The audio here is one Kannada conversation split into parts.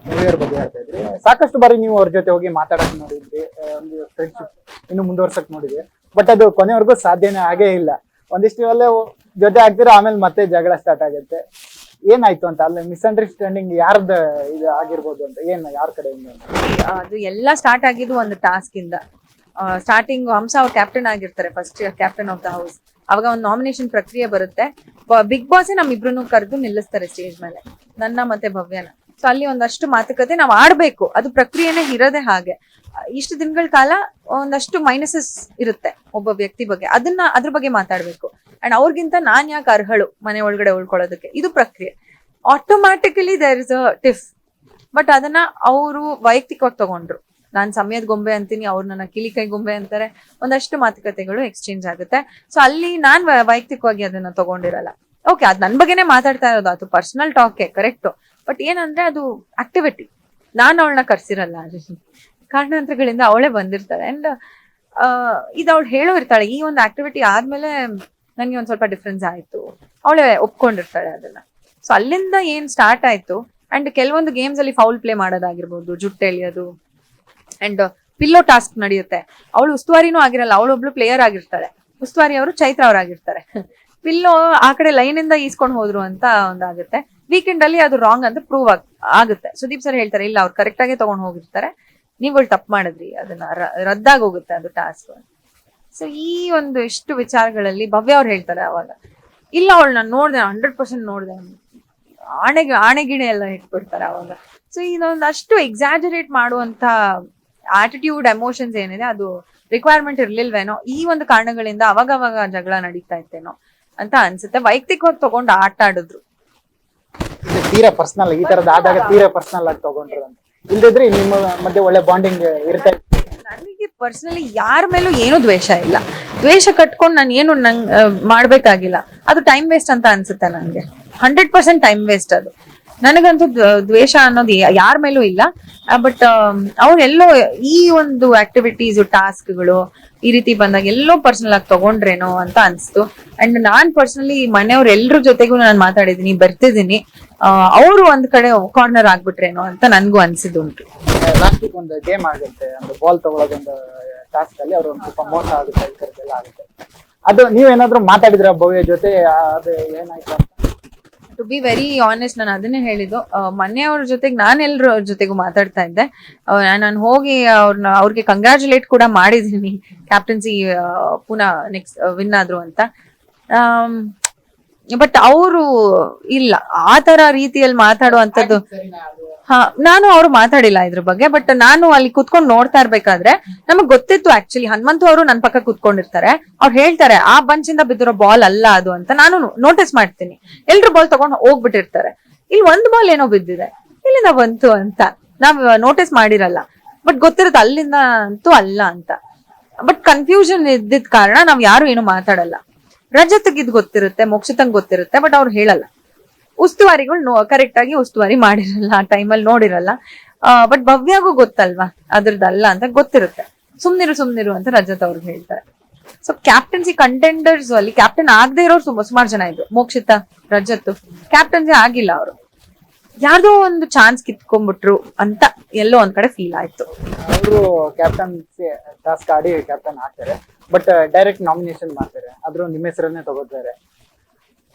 ಭವ್ಯರ ಬಗ್ಗೆ ಹೇಳ್ತಾ ಇದ್ರಿ. ಸಾಕಷ್ಟು ಬಾರಿ ನೀವು ಅವ್ರ ಜೊತೆ ಹೋಗಿ ಮಾತಾಡಕ್ ನೋಡಿದ್ರಿ, ಒಂದು ಫ್ರೆಂಡ್ಶಿಪ್ ಇನ್ನು ಮುಂದುವರ್ಸಕ್ ನೋಡಿದ್ರಿ. ಬಟ್ ಅದು ಕೊನೆವರೆಗೂ ಸಾಧ್ಯನೇ ಆಗೇ ಇಲ್ಲ. ಒಂದಿಷ್ಟು ಅಲ್ಲೇ ಜೊತೆ ಆಗ್ತೀರಾ, ಆಮೇಲೆ ಮತ್ತೆ ಜಗಳ ಸ್ಟಾರ್ಟ್ ಆಗುತ್ತೆ. ಏನಾಯ್ತು ಅಂತ, ಅಲ್ಲಿ ಮಿಸ್ಅಂಡರ್ಸ್ಟ್ಯಾಂಡಿಂಗ್ ಯಾರ್ದು ಇದು ಆಗಿರ್ಬೋದು ಅಂತ, ಏನ್ ಯಾರ ಕಡೆಯಿಂದ? ಅದು ಎಲ್ಲ ಸ್ಟಾರ್ಟ್ ಆಗಿದ್ದು ಒಂದು ಟಾಸ್ಕ್ ಇಂದ. ಸ್ಟಾರ್ಟಿಂಗ್ ಹಂಸ ಅವ್ರು ಕ್ಯಾಪ್ಟನ್ ಆಗಿರ್ತಾರೆ, first captain of the house. ಅವಾಗ ಒಂದು ನಾಮಿನೇಷನ್ ಪ್ರಕ್ರಿಯೆ ಬರುತ್ತೆ. ಬಿಗ್ ಬಾಸ್ ನಮ್ಮಿಬ್ರು ಕರೆದು ನಿಲ್ಲಿಸ್ತಾರೆ ಸ್ಟೇಜ್ ಮೇಲೆ, ನನ್ನ ಮತ್ತೆ ಭವ್ಯನ. ಸೊ ಅಲ್ಲಿ ಒಂದಷ್ಟು ಮಾತುಕತೆ ನಾವು ಆಡ್ಬೇಕು, ಅದು ಪ್ರಕ್ರಿಯೆನೇ ಇರೋದೇ ಹಾಗೆ. ಇಷ್ಟು ದಿನಗಳ ಕಾಲ ಒಂದಷ್ಟು ಮೈನಸಸ್ ಇರುತ್ತೆ ಒಬ್ಬ ವ್ಯಕ್ತಿ ಬಗ್ಗೆ, ಅದ್ರ ಬಗ್ಗೆ ಮಾತಾಡ್ಬೇಕು. ಅಂಡ್ ಅವ್ರಿಗಿಂತ ನಾನ್ ಯಾಕೆ ಅರ್ಹಳು ಮನೆ ಒಳಗಡೆ ಉಳ್ಕೊಳ್ಳೋದಕ್ಕೆ, ಇದು ಪ್ರಕ್ರಿಯೆ. Automatically there is a tiff. But ಅದನ್ನ ಅವರು ವೈಯಕ್ತಿಕವಾಗಿ ತಗೊಂಡ್ರು. ನಾನ್ ಸಮಯದ ಗೊಂಬೆ ಅಂತೀನಿ, ಅವ್ರು ನನ್ನ ಕಿಲಿಕೈ ಗೊಂಬೆ ಅಂತಾರೆ. ಒಂದಷ್ಟು ಮಾತುಕತೆಗಳು ಎಕ್ಸ್ಚೇಂಜ್ ಆಗುತ್ತೆ. ಸೊ ಅಲ್ಲಿ ನಾನ್ ವೈಯಕ್ತಿಕವಾಗಿ ಅದನ್ನ ತಗೊಂಡಿರಲ್ಲ. ಓಕೆ, ಅದ್ ನನ್ ಬಗ್ಗೆನೇ ಮಾತಾಡ್ತಾ ಇರೋದು, ಅದು ಪರ್ಸನಲ್ ಟಾಕೆ ಕರೆಕ್ಟ್. ಬಟ್ ಏನಂದ್ರೆ ಅದು ಆಕ್ಟಿವಿಟಿ, ನಾನು ಅವಳನ್ನ ಕರ್ಸಿರಲ್ಲ. ಕಾರಣಾಂತರಗಳಿಂದ ಅವಳೇ ಬಂದಿರ್ತಾಳೆ. ಅಂಡ್ ಇದು ಅವಳು ಹೇಳೋ ಇರ್ತಾಳೆ, ಈ ಒಂದು ಆಕ್ಟಿವಿಟಿ ಆದ್ಮೇಲೆ ನನ್ಗೆ ಒಂದ್ ಸ್ವಲ್ಪ ಡಿಫ್ರೆನ್ಸ್ ಆಯ್ತು, ಅವಳೇ ಒಪ್ಕೊಂಡಿರ್ತಾಳೆ ಅದನ್ನ. ಸೊ ಅಲ್ಲಿಂದ ಏನ್ ಸ್ಟಾರ್ಟ್ ಆಯ್ತು. ಅಂಡ್ ಕೆಲವೊಂದು ಗೇಮ್ಸ್ ಅಲ್ಲಿ ಫೌಲ್ ಪ್ಲೇ ಮಾಡೋದಾಗಿರ್ಬೋದು, ಜುಟ್ಟು ಎಳಿಯೋದು, ಅಂಡ್ ಪಿಲ್ಲೋ ಟಾಸ್ಕ್ ನಡೆಯುತ್ತೆ. ಅವಳು ಉಸ್ತುವಾರಿನೂ ಆಗಿರಲ್ಲ, ಅವಳೊಬ್ಳು ಪ್ಲೇಯರ್ ಆಗಿರ್ತಾಳೆ, ಉಸ್ತುವಾರಿ ಅವರು ಚೈತ್ರ ಅವರಾಗಿರ್ತಾರೆ. ಪಿಲ್ಲೋ ಆ ಕಡೆ ಲೈನ್ ಇಂದ ಈಸ್ಕೊಂಡು ಹೋದ್ರು ಅಂತ ಒಂದಾಗುತ್ತೆ. ವೀಕೆಂಡ್ ಅಲ್ಲಿ ಅದು ರಾಂಗ್ ಅಂತ ಪ್ರೂವ್ ಆಗುತ್ತೆ. ಸುದೀಪ್ ಸರ್ ಹೇಳ್ತಾರೆ, ಇಲ್ಲ ಅವ್ರು ಕರೆಕ್ಟ್ ಆಗಿ ತಗೊಂಡ್ ಹೋಗಿರ್ತಾರೆ, ನೀವುಗಳು ತಪ್ಪು ಮಾಡಿದ್ರಿ, ಅದನ್ನ ರದ್ದಾಗಿ ಹೋಗುತ್ತೆ ಅದು ಟಾಸ್ಕ್. ಸೊ ಈ ಒಂದು ಇಷ್ಟು ವಿಚಾರಗಳಲ್ಲಿ ಭವ್ಯ ಅವ್ರು ಹೇಳ್ತಾರೆ ಅವಾಗ, ಇಲ್ಲ ಅವಳು ನಾನು ನೋಡ್ದೆ, 100% ನೋಡ್ದೆ, ಆಣೆಗಿಣೆ ಎಲ್ಲ ಇಟ್ಬಿಡ್ತಾರೆ ಅವಾಗ. ಸೊ ಇದೊಂದಷ್ಟು ಎಕ್ಸಾಜರೇಟ್ ಮಾಡುವಂತ ಆಟಿಟ್ಯೂಡ್, ಎಮೋಷನ್ಸ್ ಏನಿದೆ ಅದು ರಿಕ್ವೈರ್ಮೆಂಟ್ ಇರ್ಲಿಲ್ವೇನೋ. ಈ ಒಂದು ಕಾರಣಗಳಿಂದ ಅವಾಗ ಜಗಳ ನಡೀತಾ ಇತ್ತೇನೋ ಅಂತ ಅನ್ಸುತ್ತೆ. ವೈಯಕ್ತಿಕವಾಗಿ ತಗೊಂಡು ಆಟ ಆಡಿದ್ರು. ತೀರಾ ಪರ್ಸನಲ್, ಈ ತರದ್ ಆದಾಗ ತೀರಾ ಪರ್ಸನಲ್ ಆಗಿ ತಗೊಂಡ್ರು ಅಂತ. ಇಲ್ದಿದ್ರೆ ನಿಮ್ಮ ಮಧ್ಯೆ ಒಳ್ಳೆ ಬಾಂಡಿಂಗ್ ಇರುತ್ತೆ. ನನಗೆ ಪರ್ಸನಲಿ ಯಾರ ಮೇಲೂ ಏನು ದ್ವೇಷ ಇಲ್ಲ. ದ್ವೇಷ ಕಟ್ಕೊಂಡು ನಾನು ಏನು ಮಾಡ್ಬೇಕಾಗಿಲ್ಲ. ಅದು ಟೈಮ್ ವೇಸ್ಟ್ ಅಂತ ಅನ್ಸುತ್ತೆ ನನ್ಗೆ. 100% ಟೈಮ್ ವೇಸ್ಟ್ ಅದು. ನನಗಂತೂ ದ್ವೇಷ ಅನ್ನೋದು ಯಾರ ಮೇಲೂ ಇಲ್ಲ. ಬಟ್ ಅವ್ರೆಲ್ಲೋ ಈ ಒಂದು ಆಕ್ಟಿವಿಟೀಸ್, ಟಾಸ್ಕ್ಗಳು ಈ ರೀತಿ ಬಂದಾಗ ಎಲ್ಲೋ ಪರ್ಸನಲ್ ಆಗಿ ತಗೊಂಡ್ರೇನೋ ಅಂತ ಅನ್ಸ್ತು. ಅಂಡ್ ನಾನ್ ಪರ್ಸನಲಿ ಮನೆಯವ್ರ ಎಲ್ರ ಜೊತೆಗೂ ನಾನು ಮಾತಾಡಿದೀನಿ, ಬರ್ತಿದ್ದೀನಿ. ಅವರು ಒಂದ್ ಕಡೆ ಕಾರ್ನರ್ ಆಗ್ಬಿಟ್ರೇನೋ ಅಂತ ನನ್ಗೂ ಅನ್ಸಿದ್ದುಂಟು. ಲಾಸ್ಟ್ ಒಂದು ಗೇಮ್ ಆಗುತ್ತೆ, ಒಂದು ಬಾಲ್ ತಗೊಳ್ಳೋದೊಂದು ಟಾಸ್ಕ್ ಅಲ್ಲಿ ಅವ್ರು ಒಂದು ಸ್ವಲ್ಪ ಮೋಸ ಆಗುತ್ತೆ, ಈ ತರದೆಲ್ಲ ಆಗುತ್ತೆ. ಅದು ನೀವೇನಾದ್ರೂ ಮಾತಾಡಿದ್ರ ಭವ್ಯ ಜೊತೆ, ಅದು ಏನಾಯ್ತು ಅಂತ? ಟು ಬಿ ವೆರಿ ಆನೆಸ್ಟ್, ನಾನು ಅದನ್ನೇ ಹೇಳಿದ್ದು. ಮನೆಯವ್ರ ಜೊತೆಗೆ ನಾನು ಎಲ್ರ ಜೊತೆಗೂ ಮಾತಾಡ್ತಾ ಇದ್ದೆ. ನಾನು ಹೋಗಿ ಅವ್ರಿಗೆ ಕಂಗ್ರಾಚುಲೇಟ್ ಕೂಡ ಮಾಡಿದೀನಿ, ಕ್ಯಾಪ್ಟನ್ಸಿ ಪುನಃ ನೆಕ್ಸ್ಟ್ ವಿನ್ ಆದ್ರು ಅಂತ. ಬಟ್ ಅವರು ಇಲ್ಲ ಆ ತರ ರೀತಿಯಲ್ಲಿ ಮಾತಾಡುವಂಥದ್ದು. ನಾನು ಅವ್ರು ಮಾತಾಡಿಲ್ಲ ಇದ್ರ ಬಗ್ಗೆ. ಬಟ್ ನಾನು ಅಲ್ಲಿ ಕುತ್ಕೊಂಡು ನೋಡ್ತಾ ಇರ್ಬೇಕಾದ್ರೆ ನಮಗ್ ಗೊತ್ತಿತ್ತು, ಆಕ್ಚುಲಿ ಹನುಮಂತು ಅವರು ನನ್ ಪಕ್ಕ ಕುತ್ಕೊಂಡಿರ್ತಾರೆ. ಅವ್ರು ಹೇಳ್ತಾರೆ, ಆ ಬಂಚಿಂದ ಬಿದ್ದಿರೋ ಬಾಲ್ ಅಲ್ಲ ಅದು ಅಂತ. ನಾನು ನೋಟಿಸ್ ಮಾಡ್ತೀನಿ, ಎಲ್ರು ಬಾಲ್ ತಗೊಂಡು ಹೋಗ್ಬಿಟ್ಟಿರ್ತಾರೆ. ಇಲ್ಲಿ ಒಂದು ಬಾಲ್ ಏನೋ ಬಿದ್ದಿದೆ, ಇಲ್ಲಿಂದ ಬಂತು ಅಂತ ನಾವ್ ನೋಟಿಸ್ ಮಾಡಿರಲ್ಲ. ಬಟ್ ಗೊತ್ತಿರುತ್ತೆ ಅಲ್ಲಿಂದ ಅಂತೂ ಅಲ್ಲ ಅಂತ. ಬಟ್ ಕನ್ಫ್ಯೂಷನ್ ಇದ್ದಿದ್ ಕಾರಣ ನಾವ್ ಯಾರು ಏನು ಮಾತಾಡಲ್ಲ. ರಜತ್ಗೆ ಇದ್ ಗೊತ್ತಿರುತ್ತೆ, ಮೋಕ್ಷಿತಂಗ್ ಗೊತ್ತಿರುತ್ತೆ, ಬಟ್ ಅವ್ರು ಹೇಳಲ್ಲ. ಉಸ್ತುವಾರಿಗಳು ಕರೆಕ್ಟ್ ಆಗಿ ಉಸ್ತುವಾರಿ ಮಾಡಿರಲ್ಲ, ಆ ಟೈಮಲ್ಲಿ ನೋಡಿರಲ್ಲ. ಬಟ್ ಭವ್ಯಾಗೂ ಗೊತ್ತಲ್ವಾ ಅದ್ರದ್ದಲ್ಲ ಅಂತ ಗೊತ್ತಿರುತ್ತೆ. ಸುಮ್ನಿರು ಅಂತ ರಜತ್ ಅವ್ರಿಗೆ ಹೇಳ್ತಾರೆ. ಸೊ ಕ್ಯಾಪ್ಟನ್ಸಿ ಕಂಟೆಂಡರ್ಸ್ ಅಲ್ಲಿ ಕ್ಯಾಪ್ಟನ್ ಆಗದೆ ಇರೋರು ಸುಮಾರು ಜನ ಇದ್ರು. ಮೋಕ್ಷಿತ, ರಜತ್ ಕ್ಯಾಪ್ಟನ್ಸಿ ಆಗಿಲ್ಲ. ಅವರು ಯಾರ್ದೋ ಒಂದು ಚಾನ್ಸ್ ಕಿತ್ಕೊಂಡ್ಬಿಟ್ರು ಅಂತ ಎಲ್ಲೋ ಒಂದ್ ಕಡೆ ಫೀಲ್ ಆಯ್ತು. ಅವರು ಕ್ಯಾಪ್ಟನ್ಸಿ ಟಾಸ್ಕ್ ಆಡಿ ಕ್ಯಾಪ್ಟನ್ ಆಗ್ತಾರೆ, ಬಟ್ ಡೈರೆಕ್ಟ್ ನಾಮಿನೇಷನ್ ಮಾಡ್ತಾರೆ, ಆದ್ರೂ ನಿಮ್ಮ ಹೆಸರನ್ನೇ ತಗೋತಾರೆ.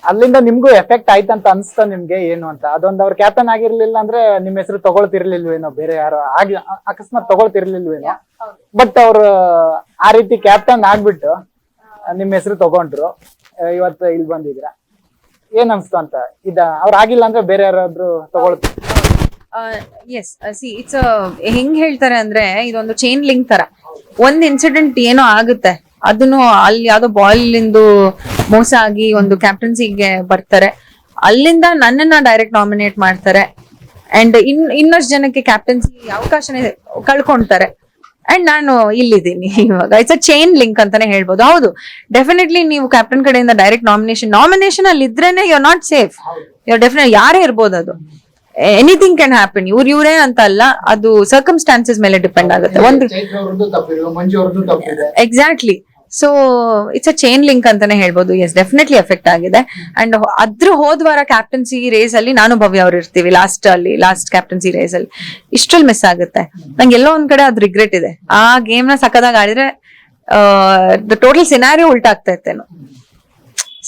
ಅಲ್ಲಿಂದ ನಿಮ್ಗೂ ಎಫೆಕ್ಟ್ ಆಯ್ತಂತ ಅನ್ಸ್ತಾ ನಿಮ್ಗೆ ಏನು ಅಂತ? ಅದೊಂದು ಅವ್ರು ಕ್ಯಾಪ್ಟನ್ ಆಗಿರ್ಲಿಲ್ಲ ಅಂದ್ರೆ ನಿಮ್ಮ ಹೆಸರು ತಗೊಳ್ತಿರ್ಲಿಲ್ವೇನೋ, ಬೇರೆ ಯಾರು ಆಗಿ ಅಕಸ್ಮಾತ್ ತಗೊಳ್ತಿರ್ಲಿಲ್ವೇನೋ. ಬಟ್ ಅವ್ರು ಆ ರೀತಿ ಕ್ಯಾಪ್ಟನ್ ಆಗ್ಬಿಟ್ಟು ನಿಮ್ಮ ಹೆಸರು ತಗೊಂಡ್ರು, ಇವತ್ತು ಇಲ್ಲಿ ಬಂದಿದ್ರ, ಏನ್ ಅನ್ಸ್ತು ಅಂತ? ಅವ್ರು ಆಗಿಲ್ಲ ಅಂದ್ರೆ ಬೇರೆ ಯಾರಾದ್ರೂ ತಗೊಳ್ತಾರೆ? ಎಸ್, ಸಿ ಇಟ್ಸ್ ಹೆಂಗ್ ಹೇಳ್ತಾರೆ ಅಂದ್ರೆ, ಇದೊಂದು ಚೈನ್ ಲಿಂಕ್ ತರ. ಒಂದ್ ಇನ್ಸಿಡೆಂಟ್ ಏನೋ ಆಗುತ್ತೆ, ಅದನ್ನು ಅಲ್ಲಿ ಯಾವ್ದೋ ಬಾಲ್ ಇಂದು ಮೋಸ ಆಗಿ ಒಂದು ಕ್ಯಾಪ್ಟನ್ಸಿಗೆ ಬರ್ತಾರೆ. ಅಲ್ಲಿಂದ ನನ್ನನ್ನ ಡೈರೆಕ್ಟ್ ನಾಮಿನೇಟ್ ಮಾಡ್ತಾರೆ. ಅಂಡ್ ಇನ್ನಷ್ಟು ಜನಕ್ಕೆ ಕ್ಯಾಪ್ಟನ್ಸಿ ಅವಕಾಶನೇ ಕಳ್ಕೊಂತಾರೆ. ಅಂಡ್ ನಾನು ಇಲ್ಲಿದ್ದೀನಿ ಇವಾಗ. ಇಟ್ಸ್ ಅ ಚೈನ್ ಲಿಂಕ್ ಅಂತಾನೆ ಹೇಳ್ಬೋದು. ಹೌದು, ಡೆಫಿನೆಟ್ಲಿ ನೀವು ಕ್ಯಾಪ್ಟನ್ ಕಡೆಯಿಂದ ಡೈರೆಕ್ಟ್ ನಾಮಿನೇಷನ್ ಅಲ್ಲಿ ಇದ್ರೇನೆ you are not safe. You definite ಯಾರೇ ಇರ್ಬೋದು, ಅದು ಎನಿಥಿಂಗ್ ಕ್ಯಾನ್ ಹ್ಯಾಪನ್. ಇವ್ರೇ ಅಂತ ಅಲ್ಲ, ಅದು ಸರ್ಕಮ್ಸ್ಟಾನ್ಸಸ್ ಮೇಲೆ ಡಿಪೆಂಡ್ ಆಗುತ್ತೆ. ಒಂದು exactly so it's a chain link ಅಂತಾನೆ ಹೇಳ್ಬೋದು. ಎಸ್, ಡೆಫಿನೆಟ್ಲಿ ಎಫೆಕ್ಟ್ ಆಗಿದೆ. ಅಂಡ್ ಅದ್ರ ಹೋದ್ವಾರ ಕ್ಯಾಪ್ಟನ್ಸಿ ರೇಸ್ ಅಲ್ಲಿ ನಾನು ಭವ್ಯ ಅವ್ರು ಇರ್ತೀವಿ ಲಾಸ್ಟ್ ಕ್ಯಾಪ್ಟನ್ಸಿ ರೇಸ್ ಅಲ್ಲಿ. ಇಷ್ಟ್ರಲ್ಲಿ ಮಿಸ್ ಆಗುತ್ತೆ. ನಂಗೆ ಎಲ್ಲೋ ಒಂದ್ ಕಡೆ ಅದು ರಿಗ್ರೆಟ್ ಇದೆ. ಆ ಗೇಮ್ ನ ಸಕ್ಕದಾಗ ಆಡಿದ್ರೆ ಟೋಟಲ್ ಸಿನಾರಿಯೋ ಉಲ್ಟಾ ಆಗ್ತಾ ಇತ್ತೇನೋ.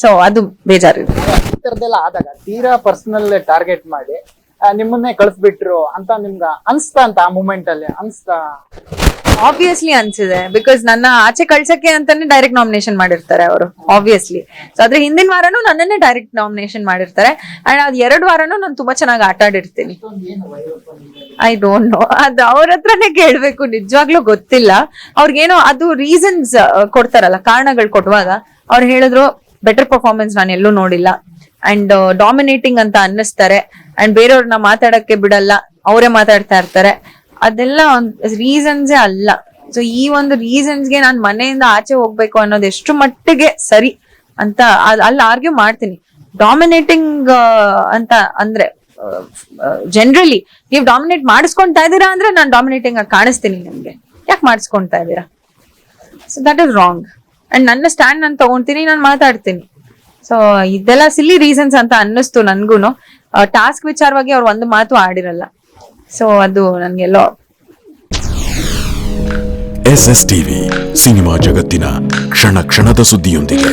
ಸೊ ಅದು ಬೇಜಾರಿದೆ. ಈ ತರದೆಲ್ಲ ಆದಾಗ ತೀರಾ ಪರ್ಸನಲ್ ಟಾರ್ಗೆಟ್ ಮಾಡಿ ನಿಮ್ಮನ್ನೇ ಕಳಿಸ್ಬಿಟ್ರು ಅಂತ ನಿಮ್ಗ ಅನ್ಸ್ತಾ ಅಂತ ಆ ಮೂಮೆಂಟ್ ಅಲ್ಲಿ ಅನ್ಸ್ತಾ? ಆಬ್ವಿಯಸ್ಲಿ ಅನ್ಸಿದೆ. ಬಿಕಾಸ್ ನನ್ನ ಆಚೆ ಕಳ್ಸಕ್ಕೆ ಅಂತಾನೆ ಡೈರೆಕ್ಟ್ ನಾಮಿನೇಷನ್ ಮಾಡಿರ್ತಾರೆ ಅವರು, ಆಬ್ವಿಯಸ್ಲಿ. ಸೊ ಅದ್ರ ಹಿಂದಿನ ವಾರನೂ ನನ್ನನ್ನೇ ಡೈರೆಕ್ಟ್ ನಾಮಿನೇಷನ್ ಮಾಡಿರ್ತಾರೆ. ಅಂಡ್ ಅದ್ 2 ವಾರನೂ ನಾನು ತುಂಬಾ ಚೆನ್ನಾಗಿ ಆಟ ಆಡಿರ್ತೀನಿ. ಐ ಡೋಂಟ್ ನೋ, ಅದು ಅವ್ರ ಹತ್ರನೇ ಕೇಳ್ಬೇಕು, ನಿಜವಾಗ್ಲೂ ಗೊತ್ತಿಲ್ಲ. ಅವ್ರಿಗೇನೋ ಅದು ರೀಸನ್ಸ್ ಕೊಡ್ತಾರಲ್ಲ, ಕಾರಣಗಳು ಕೊಡುವಾಗ ಅವ್ರು ಹೇಳಿದ್ರು ಬೆಟರ್ ಪರ್ಫಾರ್ಮೆನ್ಸ್ ನಾನು ಎಲ್ಲೂ ನೋಡಿಲ್ಲ, ಅಂಡ್ ಡಾಮಿನೇಟಿಂಗ್ ಅಂತ ಅನ್ನಿಸ್ತಾರೆ, ಅಂಡ್ ಬೇರೆಯವ್ರನ್ನ ಮಾತಾಡಕ್ಕೆ ಬಿಡಲ್ಲ, ಅವರೇ ಮಾತಾಡ್ತಾ ಇರ್ತಾರೆ. ಅದೆಲ್ಲ ರೀಸನ್ಸೇ ಅಲ್ಲ. ಸೊ ಈ ಒಂದು ರೀಸನ್ಸ್ಗೆ ನಾನ್ ಮನೆಯಿಂದ ಆಚೆ ಹೋಗ್ಬೇಕು ಅನ್ನೋದು ಎಷ್ಟು ಮಟ್ಟಿಗೆ ಸರಿ ಅಂತ ಅಲ್ಲಿ ಆರ್ಗ್ಯೂ ಮಾಡ್ತೀನಿ. ಡಾಮಿನೇಟಿಂಗ್ ಅಂತ ಅಂದ್ರೆ ಜನರಲಿ ನೀವು ಡಾಮಿನೇಟ್ ಮಾಡಿಸ್ಕೊಂತಾ ಇದ್ದೀರಾ ಅಂದ್ರೆ ನಾನು ಡಾಮಿನೇಟಿಂಗ್ ಆಗಿ ಕಾಣಿಸ್ತೀನಿ ನಿಮ್ಗೆ, ಯಾಕೆ ಮಾಡಿಸ್ಕೊಂತಾ ಇದ್ದೀರಾ? So that is wrong. And ನನ್ನ ಸ್ಟ್ಯಾಂಡ್ ನಾನು ತಗೊಂತೀನಿ, ನಾನು ಮಾತಾಡ್ತೀನಿ. ಸೊ ಇದೆಲ್ಲ ಸಿಲ್ಲಿ ರೀಸನ್ಸ್ ಅಂತ ಅನ್ನಿಸ್ತು ನನ್ಗೂನು. ಟಾಸ್ಕ್ ವಿಚಾರವಾಗಿ ಅವ್ರು ಒಂದು ಮಾತು ಆಡಿರಲ್ಲ. ಸೊ ಅದು ನನ್ಗೆಲ್ಲೋ. SS ಟಿವಿ ಸಿನಿಮಾ ಜಗತ್ತಿನ ಕ್ಷಣ ಕ್ಷಣದ ಸುದ್ದಿಯೊಂದಿಗೆ.